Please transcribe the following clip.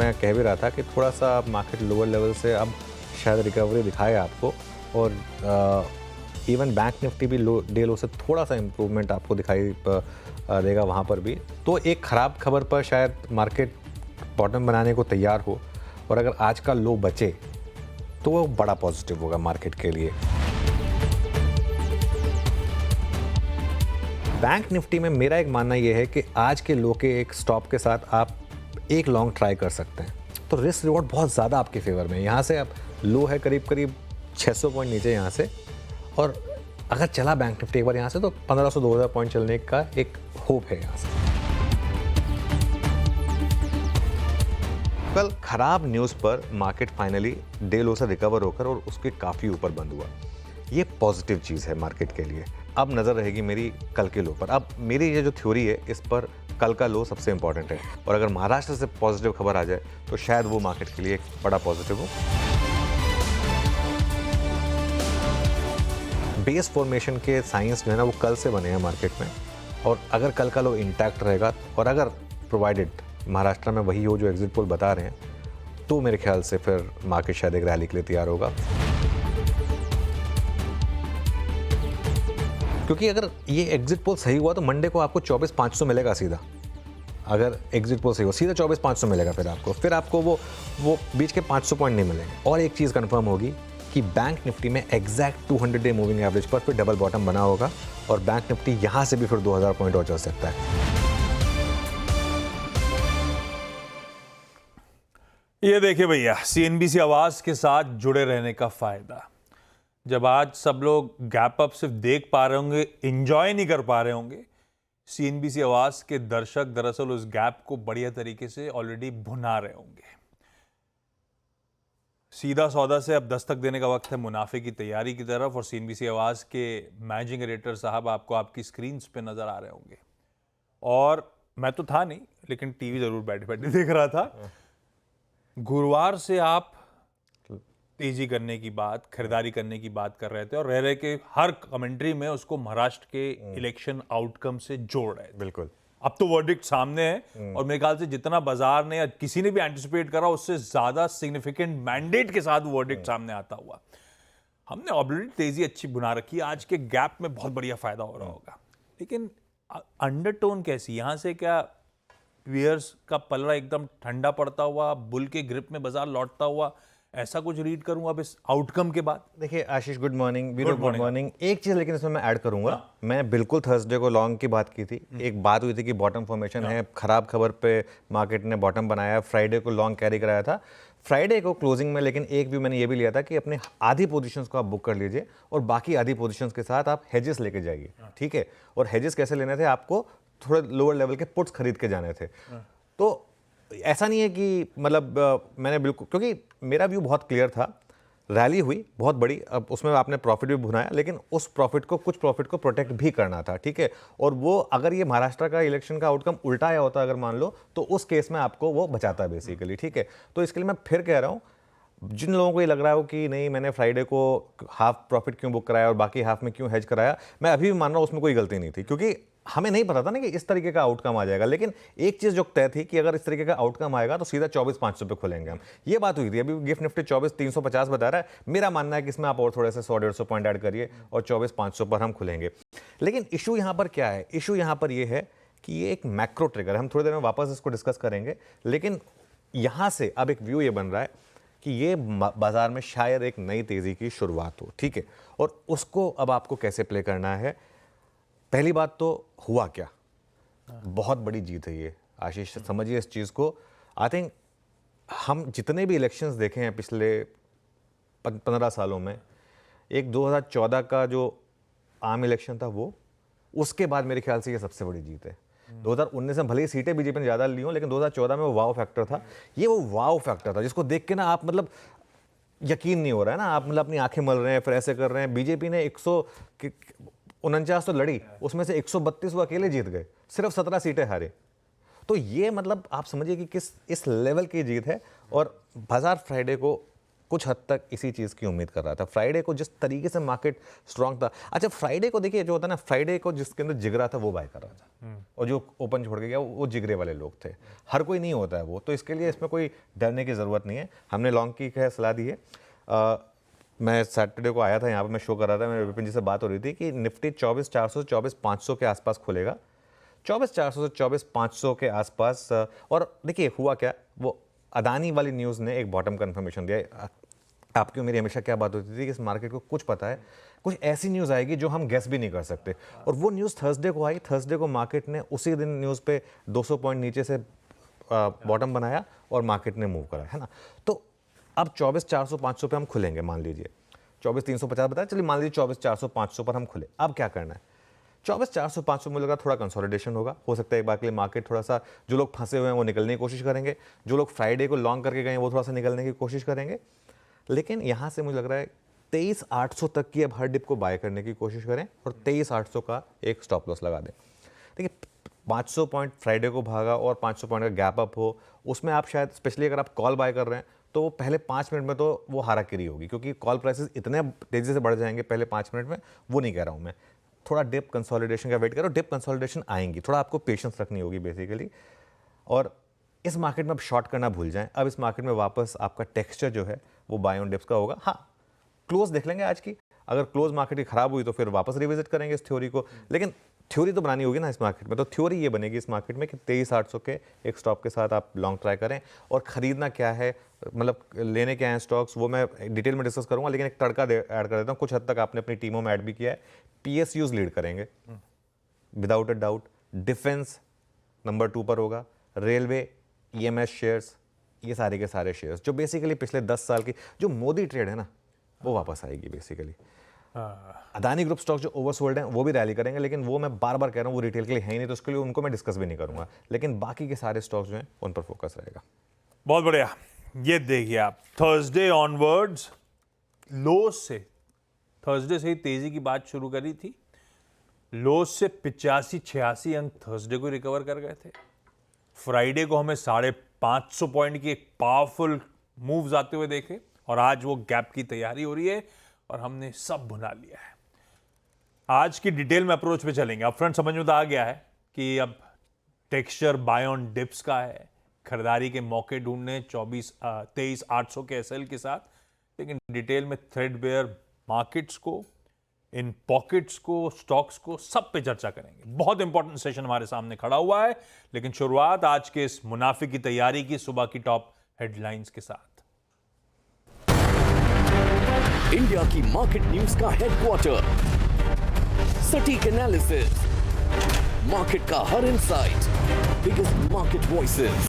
मैं कह भी रहा था कि थोड़ा सा मार्केट लोअर लेवल से अब शायद रिकवरी दिखाए आपको, और इवन बैंक निफ्टी भी डे लो से थोड़ा सा इम्प्रूवमेंट आपको दिखाई देगा वहाँ पर भी। तो एक ख़राब खबर पर शायद मार्केट बॉटम बनाने को तैयार हो, और अगर आज का लो बचे तो वो बड़ा पॉजिटिव होगा मार्केट के लिए। बैंक निफ्टी में मेरा एक मानना ये है कि आज के लो के एक स्टॉप के साथ आप एक लॉन्ग ट्राई कर सकते हैं, तो रिस्क रिवॉर्ड बहुत ज़्यादा आपके फेवर में है। यहाँ से आप लो है करीब 600 पॉइंट नीचे यहाँ से, और अगर चला बैंक निफ्टी एक बार यहाँ से तो 1500-2000 पॉइंट चलने का एक होप है यहाँ से। कल खराब न्यूज़ पर मार्केट फाइनली डे लो से रिकवर होकर और उसके काफ़ी ऊपर बंद हुआ। ये पॉजिटिव चीज़ है मार्केट के लिए। अब नज़र रहेगी मेरी कल के लो पर। अब मेरी ये जो थ्योरी है इस पर कल का लो सबसे इंपॉर्टेंट है, और अगर महाराष्ट्र से पॉजिटिव खबर आ जाए तो शायद वो मार्केट के लिए एक बड़ा पॉजिटिव हो। बेस फॉर्मेशन के साइंस जो है ना वो कल से बने हैं मार्केट में, और अगर कल का लो इंटैक्ट रहेगा और अगर प्रोवाइडेड महाराष्ट्र में वही हो जो एग्जिट पोल बता रहे हैं, तो मेरे ख्याल से फिर मार्केट शायद एक रैली के लिए तैयार होगा। क्योंकि अगर ये एग्जिट पोल सही हुआ तो मंडे को आपको 24,500 मिलेगा सीधा। अगर एग्जिट पोल सही हो सीधा 24,500 मिलेगा, फिर आपको वो बीच के 500 पॉइंट नहीं मिलेंगे। और एक चीज़ कंफर्म होगी कि बैंक निफ्टी में एग्जैक्ट 200 डे मूविंग एवरेज पर फिर डबल बॉटम बना होगा, और बैंक निफ्टी यहाँ से भी फिर 2000 पॉइंट और चल सकता है। ये देखिए भैया, सीएनबीसी आवाज के साथ जुड़े रहने का फायदा। जब आज सब लोग गैप अप सिर्फ देख पा रहे होंगे, एंजॉय नहीं कर पा रहे होंगे, सीएनबीसी आवाज के दर्शक दरअसल उस गैप को बढ़िया तरीके से ऑलरेडी भुना रहे होंगे। सीधा सौदा से अब दस्तक देने का वक्त है मुनाफे की तैयारी की तरफ, और सीएनबीसी आवाज के मैनेजिंग एडिटर साहब आपको आपकी स्क्रीन पे नजर आ रहे होंगे। और मैं तो था नहीं, लेकिन टीवी जरूर बैठे बैठे देख रहा था। गुरुवार से आप तेजी करने की बात, खरीदारी करने की बात कर रहे थे, और रह के हर कमेंट्री में उसको महाराष्ट्र के इलेक्शन आउटकम से जोड़ रहे थे। बिल्कुल। अब तो वर्डिक्ट सामने है, और मेरे ख्याल से जितना बाजार ने या किसी ने भी एंटिसिपेट करा उससे ज्यादा सिग्निफिकेंट मैंडेट के साथ वर्डिक्ट सामने आता हुआ। हमने ऑलरेडी तेजी अच्छी बुना रखी है, आज के गैप में बहुत बढ़िया फायदा हो रहा होगा। लेकिन अंडरटोन कैसी, यहां से क्या वियर्स का पलड़ा एकदम ठंडा पड़ता हुआ, बुल के ग्रिप में बाजार लौटता हुआ, ऐसा कुछ रीड करूं अब इस आउटकम के बाद? देखिए आशीष, गुड मॉर्निंग। Good morning. एक चीज लेकिन इसमें मैं ऐड करूंगा। मैं बिल्कुल थर्सडे को लॉन्ग की बात की थी। एक बात हुई थी कि बॉटम फॉर्मेशन है, खराब खबर पे मार्केट ने बॉटम बनाया। फ्राइडे को लॉन्ग कैरी कराया था, फ्राइडे को क्लोजिंग में, लेकिन एक व्यू मैंने ये भी लिया था कि अपने आधी पोजीशंस को आप बुक कर लीजिए और बाकी आधी पोजीशंस के साथ आप हेजेस लेके जाइए। ठीक है, और हेजेस कैसे लेने थे, आपको थोड़े लोअर लेवल के पुट्स खरीद के जाने थे। तो ऐसा नहीं है कि मतलब मैंने बिल्कुल, क्योंकि मेरा व्यू बहुत क्लियर था। रैली हुई बहुत बड़ी, अब उसमें आपने प्रॉफिट भी भुनाया, लेकिन उस प्रॉफिट को, कुछ प्रॉफिट को प्रोटेक्ट भी करना था। ठीक है, और वो अगर ये महाराष्ट्र का इलेक्शन का आउटकम उल्टा आया होता अगर मान लो, तो उस केस में आपको वो बचाता बेसिकली। ठीक है, तो इसके लिए मैं फिर कह रहा हूँ, जिन लोगों को ये लग रहा हो कि नहीं मैंने फ्राइडे को हाफ प्रॉफिट क्यों बुक कराया और बाकी हाफ में क्यों हेज कराया, मैं अभी भी मान रहा हूँ उसमें कोई गलती नहीं थी, क्योंकि हमें नहीं पता था ना कि इस तरीके का आउटकम आ जाएगा। लेकिन एक चीज जो तय थी कि अगर इस तरीके का आउटकम आएगा तो सीधा 24,500 पे खुलेंगे हम। ये बात हुई थी। अभी गिफ्ट निफ्टी 24,350 बता रहा है। मेरा मानना है कि इसमें आप और थोड़े से 100-150 पॉइंट ऐड करिए और 24,500 पर हम खुलेंगे। लेकिन इशू यहां पर क्या है? इशू यहां पर यह है कि ये एक मैक्रो ट्रिगर है। हम थोड़ी देर में वापस इसको डिस्कस करेंगे, लेकिन यहां से अब एक व्यू ये बन रहा है कि ये बाजार में शायद एक नई तेजी की शुरुआत हो। ठीक है, और उसको अब आपको कैसे प्ले करना है? पहली बात तो हुआ क्या, बहुत बड़ी जीत है ये आशीष, समझिए इस चीज़ को। आई थिंक हम जितने भी इलेक्शंस देखे हैं पिछले 15 सालों में, एक 2014 का जो आम इलेक्शन था वो, उसके बाद मेरे ख्याल से ये सबसे बड़ी जीत है। 2019 में भले ही सीटें बीजेपी ने ज़्यादा ली हों, लेकिन 2014 में वो वाव फैक्टर था। ये वो वाव फैक्टर था जिसको देख के ना आप मतलब यकीन नहीं हो रहा है ना, आप मतलब अपनी आंखें मल रहे हैं, फिर ऐसे कर रहे हैं। बीजेपी ने 149 तो लड़ी, उसमें से 132 वो अकेले जीत गए, सिर्फ 17 सीटें हारे। तो ये मतलब आप समझिए कि किस इस लेवल की जीत है। और बाजार फ्राइडे को कुछ हद तक इसी चीज़ की उम्मीद कर रहा था। फ्राइडे को जिस तरीके से मार्केट स्ट्रांग था, अच्छा फ्राइडे को देखिए जो होता है ना, फ्राइडे को जिसके अंदर जिगरा था वो बाय कर रहा था, और जो ओपन छोड़ के गया वो जिगरे वाले लोग थे। हर कोई नहीं होता है वो, तो इसके लिए इसमें कोई डरने की ज़रूरत नहीं है। हमने लॉन्ग की सलाह दी है। मैं सैटरडे को आया था यहाँ पर, मैं शो कर रहा था, मेरे विपिन जी से बात हो रही थी कि निफ्टी 24,400 से 24,500 के आसपास खुलेगा, 24,400 से 24,500 के आसपास। और देखिए हुआ क्या, वो अदानी वाली न्यूज़ ने एक बॉटम कन्फर्मेशन दिया। आपकी मेरी हमेशा क्या बात होती थी कि इस मार्केट को कुछ पता है, कुछ ऐसी न्यूज़ आएगी जो हम गेस भी नहीं कर सकते, और वो न्यूज़ थर्सडे को आई। थर्सडे को मार्केट ने उसी दिन न्यूज़ पे 200 पॉइंट नीचे से बॉटम बनाया और मार्केट ने मूव करा, है ना। तो अब 24,400-500 पे हम खुलेंगे, मान लीजिए 24,350 बताया, चलिए मान लीजिए 24,400-500 पर हम खुले। अब क्या करना है, 24,400-500 मुझे लगा थोड़ा कंसोलिडेशन होगा, हो सकता है एक बार के लिए मार्केट थोड़ा सा, जो लोग फंसे हुए हैं वो निकलने की कोशिश करेंगे, जो लोग फ्राइडे को लॉन्ग करके गए हैं वो थोड़ा सा निकलने की कोशिश करेंगे। लेकिन यहाँ से मुझे लग रहा है 23,800 तक की अब हर डिप को बाय करने की कोशिश करें और 23,800 का एक स्टॉप लॉस लगा दें। देखिए 500 पॉइंट फ्राइडे को भागा और 500 पॉइंट का गैप अप हो, उसमें आप शायद, स्पेशली अगर आप कॉल बाय कर रहे हैं, तो वो पहले 5 मिनट में तो वो हाराकिरी होगी, क्योंकि कॉल प्राइसेस इतने तेज़ी से बढ़ जाएंगे पहले 5 मिनट में, वो नहीं कह रहा हूँ मैं। थोड़ा डिप कंसोलिडेशन का वेट करो, डिप कंसोलिडेशन आएंगी, थोड़ा आपको पेशेंस रखनी होगी बेसिकली। और इस मार्केट में अब शॉर्ट करना भूल जाएं। अब इस मार्केट में वापस आपका टेक्सचर जो है वो बाय ऑन डिप्स का होगा। हाँ, क्लोज देख लेंगे आज की, अगर क्लोज मार्केट की खराब हुई तो फिर वापस रिविजिट करेंगे इस थ्योरी को, लेकिन थ्योरी तो बनानी होगी ना इस मार्केट में। तो थ्योरी ये बनेगी इस मार्केट में कि 23,800 के एक स्टॉप के साथ आप लॉन्ग ट्राई करें। और खरीदना क्या है, मतलब लेने क्या है स्टॉक्स, वो मैं डिटेल में डिस्कस करूंगा, लेकिन एक तड़का ऐड कर देता हूँ। कुछ हद तक आपने अपनी टीमों में ऐड भी किया है। PSUs लीड करेंगे without a doubt, defence number 2 पर होगा, रेलवे, EMS शेयर्स, ये सारे के सारे शेयर्स जो बेसिकली पिछले 10 साल की जो मोदी ट्रेड है ना, वो वापस आएगी बेसिकली। अदानी ग्रुप स्टॉक जो ओवरसोल्ड हैं वो भी रैली करेंगे, लेकिन वो मैं बार बार कह रहा हूँ वो रिटेल के लिए है ही नहीं, तो उसके लिए उनको मैं डिस्कस भी नहीं करूंगा, लेकिन बाकी के सारे स्टॉक्स जो हैं उन पर फोकस रहेगा। बहुत बढ़िया। ये देखिए आप, थर्सडे ऑनवर्ड्स लो से, थर्सडे से ही तेजी की बात शुरू करी थी, लो से 85-86 अंक थर्सडे को रिकवर कर गए थे। फ्राइडे को हमें 550 पॉइंट की एक पावरफुल मूव्स आते हुए देखे, और आज वो गैप की तैयारी हो रही है और हमने सब भुना लिया है। आज की डिटेल में अप्रोच पे चलेंगे। अपफ्रंट समझ में तो आ गया है कि अब टेक्सचर बाय ऑन डिप्स का है, खरीदारी के मौके ढूंढने 23,800 के SL के साथ, लेकिन डिटेल में थ्रेडबेयर मार्केट्स को, इन पॉकेट्स को, स्टॉक्स को, सब पे चर्चा करेंगे। बहुत इंपॉर्टेंट सेशन हमारे सामने खड़ा हुआ है, लेकिन शुरुआत आज के इस मुनाफे की तैयारी की सुबह की टॉप हेडलाइंस के साथ। इंडिया की मार्केट न्यूज का हेडक्वार्टर, सटीक एनालिसिस, मार्केट का हर इंसाइट, बिगेस्ट मार्केट वॉइसेस,